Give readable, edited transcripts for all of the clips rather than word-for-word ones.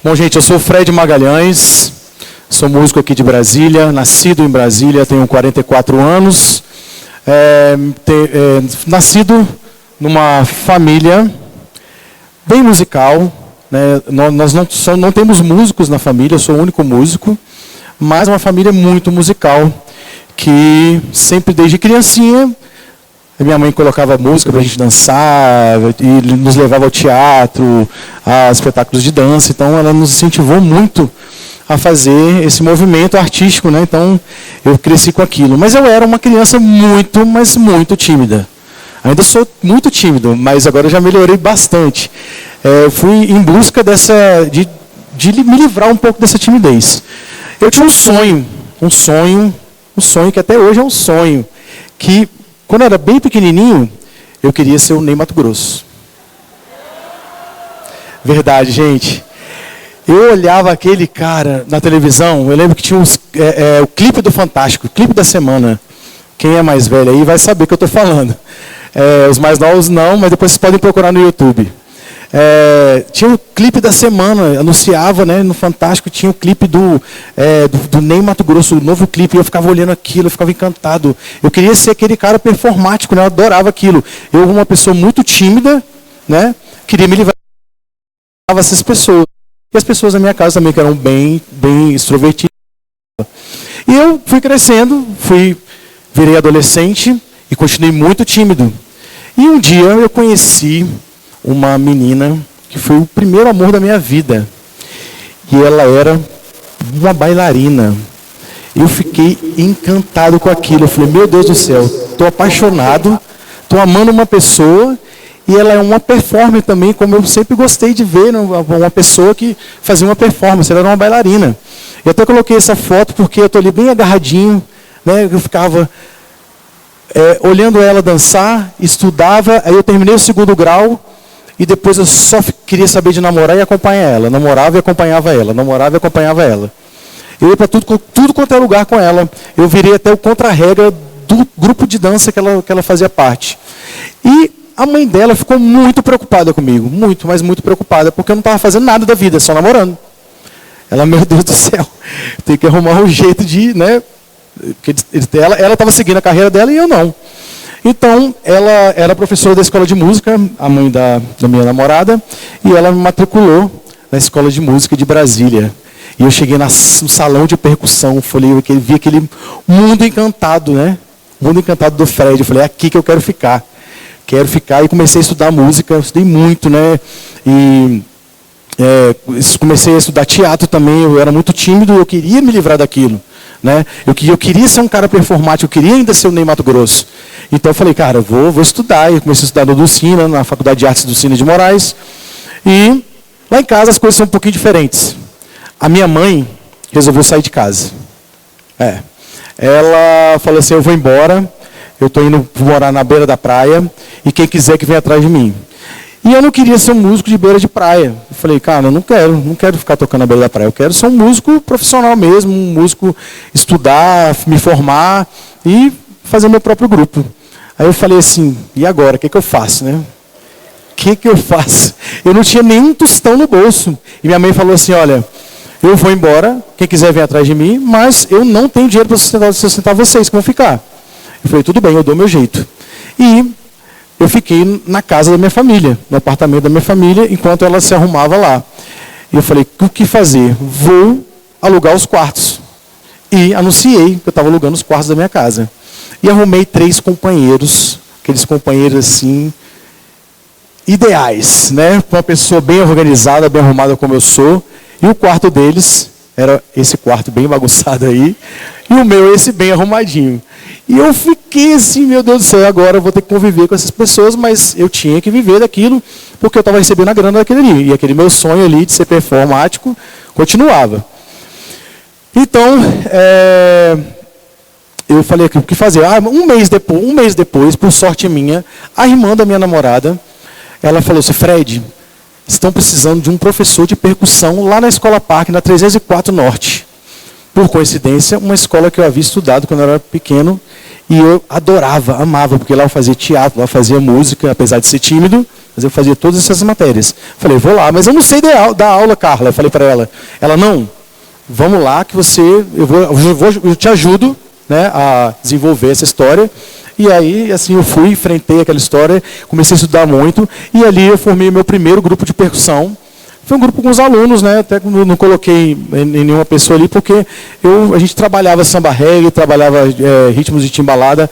Bom, gente, eu sou Fred Magalhães, sou músico aqui de Brasília, nascido em Brasília, tenho 44 anos. Nascido numa família bem musical, né? Nós não temos músicos na família, eu sou o único músico, mas uma família muito musical, que sempre desde criancinha, minha mãe colocava música para a gente dançar, e nos levava ao teatro, a espetáculos de dança, então ela nos incentivou muito a fazer esse movimento artístico, né? Então eu cresci com aquilo. Mas eu era uma criança muito, mas muito tímida. Ainda sou muito tímido, mas agora eu já melhorei bastante. Eu fui em busca de me livrar um pouco dessa timidez. Eu tinha um sonho que até hoje é um sonho, que quando eu era bem pequenininho, eu queria ser o Ney Matogrosso. Verdade, gente. Eu olhava aquele cara na televisão, eu lembro que tinha o clipe do Fantástico, o clipe da semana. Quem é mais velho aí vai saber o que eu estou falando. Os mais novos não, mas depois vocês podem procurar no YouTube. Tinha o clipe da semana, anunciava, né, no Fantástico, tinha o clipe do Ney Matogrosso, o novo clipe, e eu ficava olhando aquilo, eu ficava encantado. Eu queria ser aquele cara performático, né, eu adorava aquilo. Eu, uma pessoa muito tímida, né, queria me livrar dessas pessoas. E as pessoas da minha casa também, que eram bem extrovertidas. E eu fui crescendo, virei adolescente e continuei muito tímido. E um dia eu conheci uma menina que foi o primeiro amor da minha vida. E ela era uma bailarina. Eu fiquei encantado com aquilo. Eu falei, meu Deus do céu, estou apaixonado, estou amando uma pessoa, e ela é uma performer também, como eu sempre gostei de ver, né? Uma pessoa que fazia uma performance, ela era uma bailarina. Eu até coloquei essa foto porque eu estou ali bem agarradinho, né? Eu ficava olhando ela dançar, estudava, aí eu terminei o 2º grau, e depois eu só queria saber de namorar e acompanhar ela. Namorava e acompanhava ela, namorava e acompanhava ela. Eu ia para tudo quanto é lugar com ela. Eu virei até o contra-regra do grupo de dança que ela fazia parte. E a mãe dela ficou muito preocupada comigo, muito, mas muito preocupada, porque eu não estava fazendo nada da vida, só namorando. Ela, meu Deus do céu, tem que arrumar um jeito de, né? Ela estava seguindo a carreira dela e eu não. Então, ela era professora da escola de música, a mãe da minha namorada, e ela me matriculou na escola de música de Brasília. E eu cheguei no salão de percussão, vi aquele mundo encantado, né? Mundo encantado do Fred. Eu falei, é aqui que eu quero ficar. E comecei a estudar música, eu estudei muito, né? E comecei a estudar teatro também, eu era muito tímido, eu queria me livrar daquilo. Né? Eu queria ser um cara performático, eu queria ainda ser o Ney Matogrosso. Então eu falei, cara, eu vou estudar. Eu comecei a estudar no Dulcina, na Faculdade de Artes Dulcina de Moraes. E lá em casa as coisas são um pouquinho diferentes. A minha mãe resolveu sair de casa. Ela falou assim, eu vou embora, eu estou indo morar na beira da praia, e quem quiser que venha atrás de mim. E eu não queria ser um músico de beira de praia. Eu falei, cara, eu não quero ficar tocando na beira da praia. Eu quero ser um músico profissional mesmo, um músico estudar, me formar e fazer meu próprio grupo. Aí eu falei assim, e agora? O que eu faço, né? O que eu faço? Eu não tinha nenhum tostão no bolso. E minha mãe falou assim, olha, eu vou embora, quem quiser vir atrás de mim, mas eu não tenho dinheiro para sustentar vocês que vão ficar. Eu falei, tudo bem, eu dou meu jeito. E eu fiquei na casa da minha família, no apartamento da minha família, enquanto ela se arrumava lá. E eu falei, o que fazer? Vou alugar os quartos. E anunciei que eu estava alugando os quartos da minha casa. E arrumei 3 companheiros, aqueles companheiros assim, ideais, né? Uma pessoa bem organizada, bem arrumada como eu sou. E o quarto deles era esse quarto bem bagunçado aí. E o meu, esse bem arrumadinho. E eu fiquei assim, meu Deus do céu, agora eu vou ter que conviver com essas pessoas, mas eu tinha que viver daquilo, porque eu estava recebendo a grana daquele ali. E aquele meu sonho ali de ser performático continuava. Então, eu falei o que fazer. Um mês depois, por sorte minha, a irmã da minha namorada, ela falou assim, Fred, estão precisando de um professor de percussão lá na Escola Parque, na 304 Norte. Por coincidência, uma escola que eu havia estudado quando eu era pequeno E eu adorava, amava, porque lá eu fazia teatro, lá eu fazia música, apesar de ser tímido, mas eu fazia todas essas matérias. Falei, vou lá, mas eu não sei dar aula, Carla. Eu falei para ela. Ela, não, vamos lá que eu te ajudo, né, a desenvolver essa história. E aí, assim, eu fui, enfrentei aquela história, comecei a estudar muito, e ali eu formei meu primeiro grupo de percussão. Foi um grupo com os alunos, né? Até não coloquei em nenhuma pessoa ali, porque a gente trabalhava samba reggae, trabalhava ritmos de timbalada,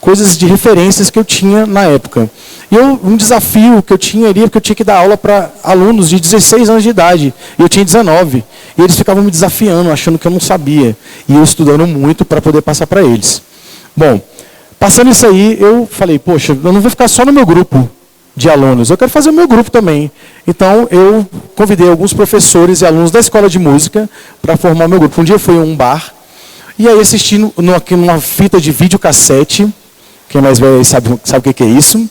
coisas de referências que eu tinha na época. E um desafio que eu tinha ali, porque eu tinha que dar aula para alunos de 16 anos de idade, e eu tinha 19. E eles ficavam me desafiando, achando que eu não sabia. E eu estudando muito para poder passar para eles. Bom, passando isso aí, eu falei, poxa, eu não vou ficar só no meu grupo de alunos, eu quero fazer o meu grupo também. Então, eu convidei alguns professores e alunos da escola de música para formar o meu grupo. Um dia eu fui a um bar, e aí assisti numa fita de videocassete, quem mais velho sabe o que é isso,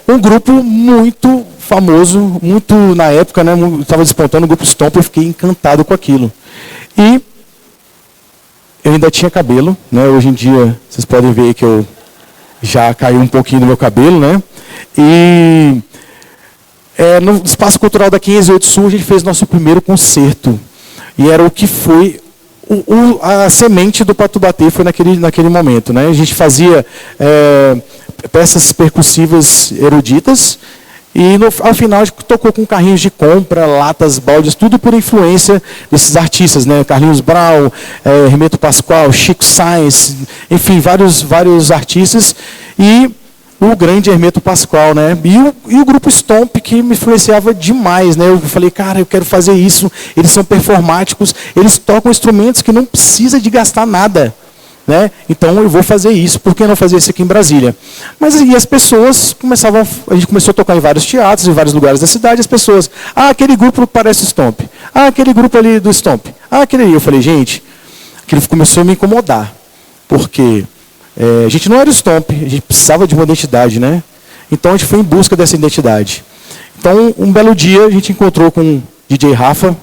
um grupo muito famoso, muito na época, né, estava despontando o grupo Stomp, eu fiquei encantado com aquilo. E eu ainda tinha cabelo, né, hoje em dia, vocês podem ver que eu já caiu um pouquinho do meu cabelo, né? E no Espaço Cultural da 508 Sul, a gente fez nosso primeiro concerto. E era o que foi a semente do Patubatê, foi naquele momento, né? A gente fazia peças percussivas eruditas, e ao final a gente tocou com carrinhos de compra, latas, baldes, tudo por influência desses artistas, né? Carlinhos Brau, Hermeto Pascoal, Chico Sainz, enfim, vários artistas, e o grande Hermeto Pascoal, né? E o grupo Stomp, que me influenciava demais, né? Eu falei, cara, eu quero fazer isso, eles são performáticos, eles tocam instrumentos que não precisa de gastar nada. Né? Então eu vou fazer isso, por que não fazer isso aqui em Brasília? Mas e as pessoas a gente começou a tocar em vários teatros, em vários lugares da cidade, as pessoas, aquele grupo parece o Stomp, aquele grupo ali do Stomp, aquele ali. Eu falei, gente, aquilo começou a me incomodar, porque a gente não era o Stomp, a gente precisava de uma identidade, né? Então a gente foi em busca dessa identidade. Então um belo dia a gente encontrou com o DJ Rafa,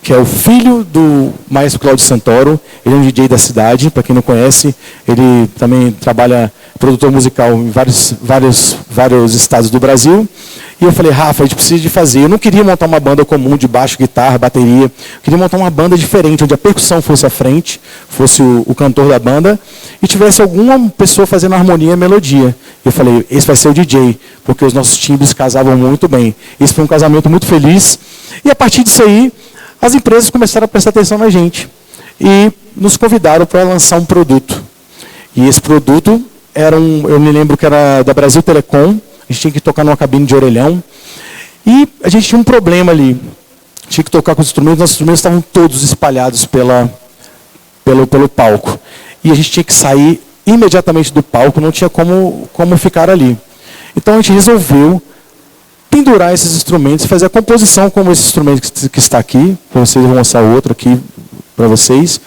que é o filho do maestro Cláudio Santoro. Ele é um DJ da cidade, para quem não conhece. Ele também trabalha produtor musical em vários estados do Brasil. E eu falei, Rafa, a gente precisa de fazer. Eu não queria montar uma banda comum de baixo, guitarra, bateria. Eu queria montar uma banda diferente, onde a percussão fosse à frente, fosse o cantor da banda, e tivesse alguma pessoa fazendo harmonia e melodia. Eu falei, esse vai ser o DJ, porque os nossos timbres casavam muito bem. Esse foi um casamento muito feliz. E a partir disso aí, as empresas começaram a prestar atenção na gente e nos convidaram para lançar um produto. E esse produto eu me lembro que era da Brasil Telecom, a gente tinha que tocar numa cabine de orelhão, e a gente tinha um problema ali, tinha que tocar com os instrumentos, nossos instrumentos estavam todos espalhados pelo palco. E a gente tinha que sair imediatamente do palco, não tinha como ficar ali. Então a gente resolveu pendurar esses instrumentos, fazer a composição como esse instrumento que está aqui, para vocês, vou mostrar outro aqui para vocês.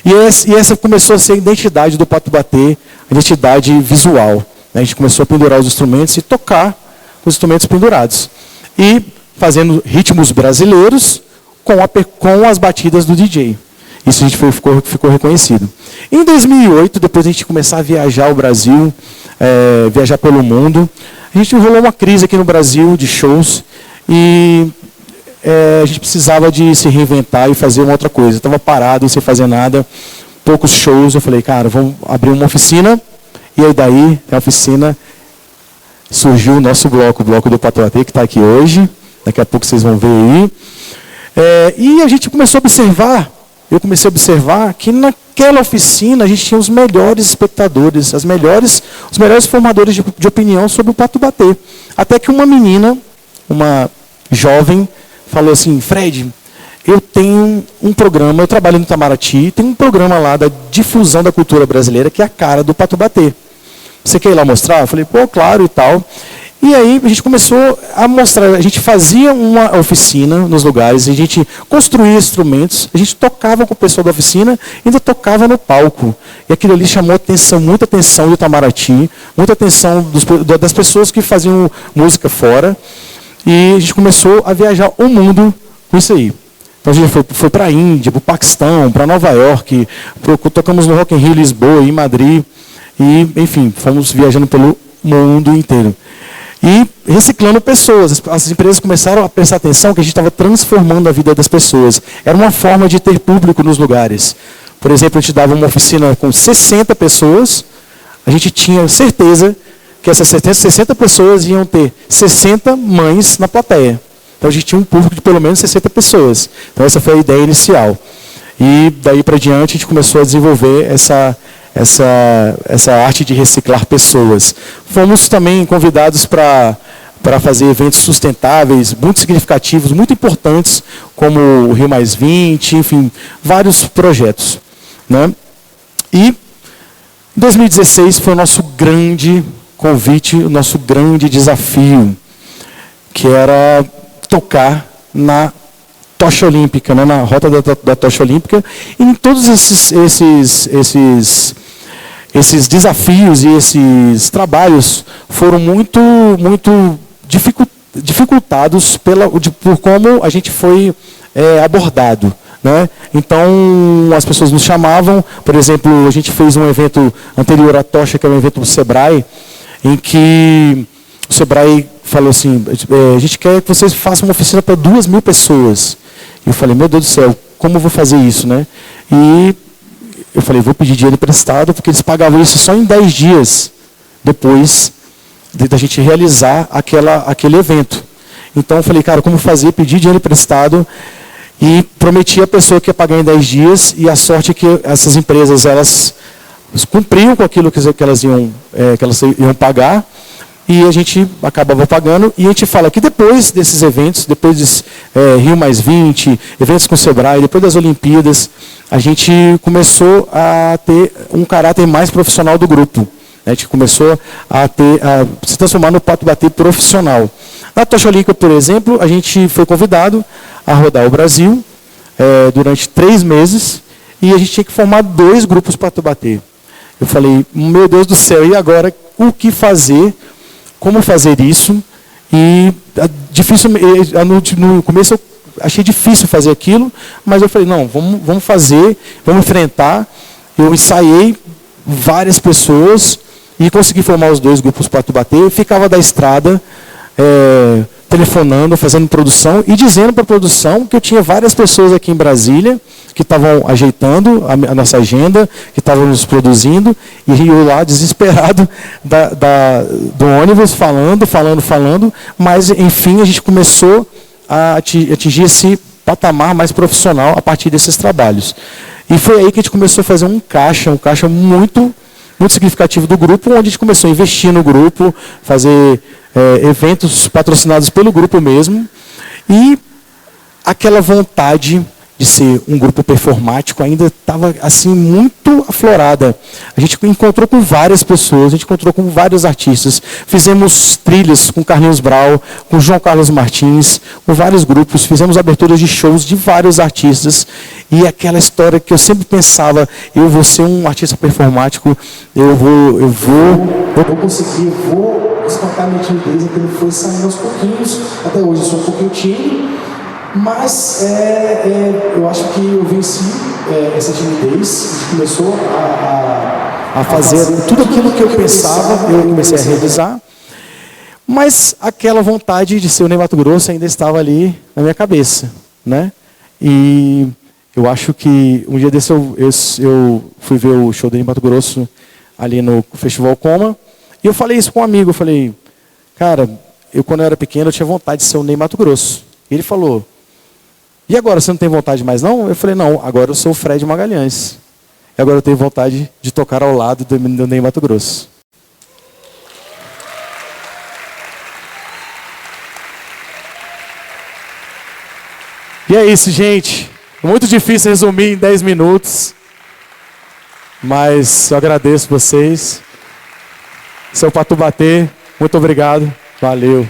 E essa começou a ser a identidade do Patubatê, a identidade visual. A gente começou a pendurar os instrumentos e tocar com os instrumentos pendurados. E fazendo ritmos brasileiros com as batidas do DJ. Isso a gente ficou reconhecido. Em 2008, depois de a gente começar a viajar o Brasil, viajar pelo mundo, a gente rolou uma crise aqui no Brasil de shows e a gente precisava de se reinventar e fazer uma outra coisa. Estava parado, sem fazer nada, poucos shows. Eu falei, cara, vamos abrir uma oficina. E aí daí, na oficina, surgiu o nosso bloco, o bloco do Patubatê, que está aqui hoje. Daqui a pouco vocês vão ver aí. E a gente começou a observar, eu comecei a observar que naquela oficina a gente tinha os melhores espectadores, os melhores formadores de opinião sobre o Patubatê. Até que uma menina, uma jovem, falou assim, Fred, eu tenho um programa, eu trabalho no Itamaraty, tem um programa lá da difusão da cultura brasileira, que é a cara do Patubatê. Você quer ir lá mostrar? Eu falei, pô, claro e tal. E aí a gente começou a mostrar, a gente fazia uma oficina nos lugares, a gente construía instrumentos, a gente tocava com o pessoal da oficina, ainda tocava no palco. E aquilo ali chamou atenção, muita atenção do Itamaraty, muita atenção das pessoas que faziam música fora. E a gente começou a viajar o mundo com isso aí. Então a gente foi para a Índia, para o Paquistão, para Nova York, tocamos no Rock in Rio, Lisboa, em Madrid. E, enfim, fomos viajando pelo mundo inteiro. E reciclando pessoas. As empresas começaram a prestar atenção que a gente estava transformando a vida das pessoas. Era uma forma de ter público nos lugares. Por exemplo, a gente dava uma oficina com 60 pessoas, a gente tinha certeza que essas 60 pessoas iam ter 60 mães na plateia. Então a gente tinha um público de pelo menos 60 pessoas. Então essa foi a ideia inicial. E daí para diante a gente começou a desenvolver essa arte de reciclar pessoas. Fomos também convidados para fazer eventos sustentáveis, muito significativos, muito importantes, como o Rio Mais 20, enfim, vários projetos. Né? E 2016 foi o nosso grande convite, o nosso grande desafio, que era tocar na tocha olímpica, né, na rota da tocha olímpica, e em todos esses desafios e esses trabalhos foram muito dificultados por como a gente foi abordado. Né? Então, as pessoas nos chamavam, por exemplo, a gente fez um evento anterior à tocha, que é um evento do Sebrae, em que o Sebrae falou assim, a gente quer que vocês façam uma oficina para 2.000 pessoas. E eu falei, meu Deus do céu, como eu vou fazer isso? Né? E eu falei, vou pedir dinheiro emprestado, porque eles pagavam isso só em 10 dias depois da gente realizar aquele evento. Então eu falei, cara, como fazer? Pedir dinheiro emprestado e prometi à pessoa que ia pagar em 10 dias, e a sorte é que essas empresas, elas cumpriam com aquilo que elas iam pagar, e a gente acabava pagando, e a gente fala que depois desses eventos, depois de Rio Mais 20, eventos com o Sebrae, depois das Olimpíadas, a gente começou a ter um caráter mais profissional do grupo. A gente começou a se transformar no Patubatê profissional. Na Tocha Olímpica, por exemplo, a gente foi convidado a rodar o Brasil durante 3 meses, e a gente tinha que formar 2 grupos Patubatê. Eu falei, meu Deus do céu, e agora o que fazer? Como fazer isso? E difícil, no começo eu achei difícil fazer aquilo, mas eu falei, não, vamos fazer, vamos enfrentar. Eu ensaiei várias pessoas e consegui formar os 2 grupos Patubatê. Eu ficava da estrada, telefonando, fazendo produção e dizendo para a produção que eu tinha várias pessoas aqui em Brasília que estavam ajeitando a nossa agenda, que estavam nos produzindo, e eu lá desesperado do ônibus, falando, mas enfim a gente começou a atingir esse patamar mais profissional a partir desses trabalhos. E foi aí que a gente começou a fazer um caixa muito significativo do grupo, onde a gente começou a investir no grupo, fazer eventos patrocinados pelo grupo mesmo, e aquela vontade de ser um grupo performático ainda estava assim muito aflorada. A gente encontrou com várias pessoas, a gente encontrou com vários artistas, fizemos trilhas com Carlinhos Brau, com João Carlos Martins, com vários grupos, fizemos aberturas de shows de vários artistas, e aquela história que eu sempre pensava, eu vou ser um artista performático, eu vou conseguir, vou espantar minha timidez, aquilo foi saindo aos pouquinhos, até hoje eu sou um pouquinho tímido, mas eu acho que eu venci essa timidez, a gente começou a fazer tudo aquilo que eu pensava, eu comecei a realizar, mas aquela vontade de ser o Ney Matogrosso ainda estava ali na minha cabeça, né? E eu acho que um dia desse eu fui ver o show do Ney Matogrosso ali no Festival Coma, e eu falei isso com um amigo, eu falei, cara, quando eu era pequeno eu tinha vontade de ser o Ney Matogrosso. E ele falou, e agora, você não tem vontade mais não? Eu falei, não, agora eu sou o Fred Magalhães. E agora eu tenho vontade de tocar ao lado do Ney Matogrosso. E é isso, gente. Muito difícil resumir em 10 minutos. Mas eu agradeço vocês. Seu Patubatê, muito obrigado. Valeu.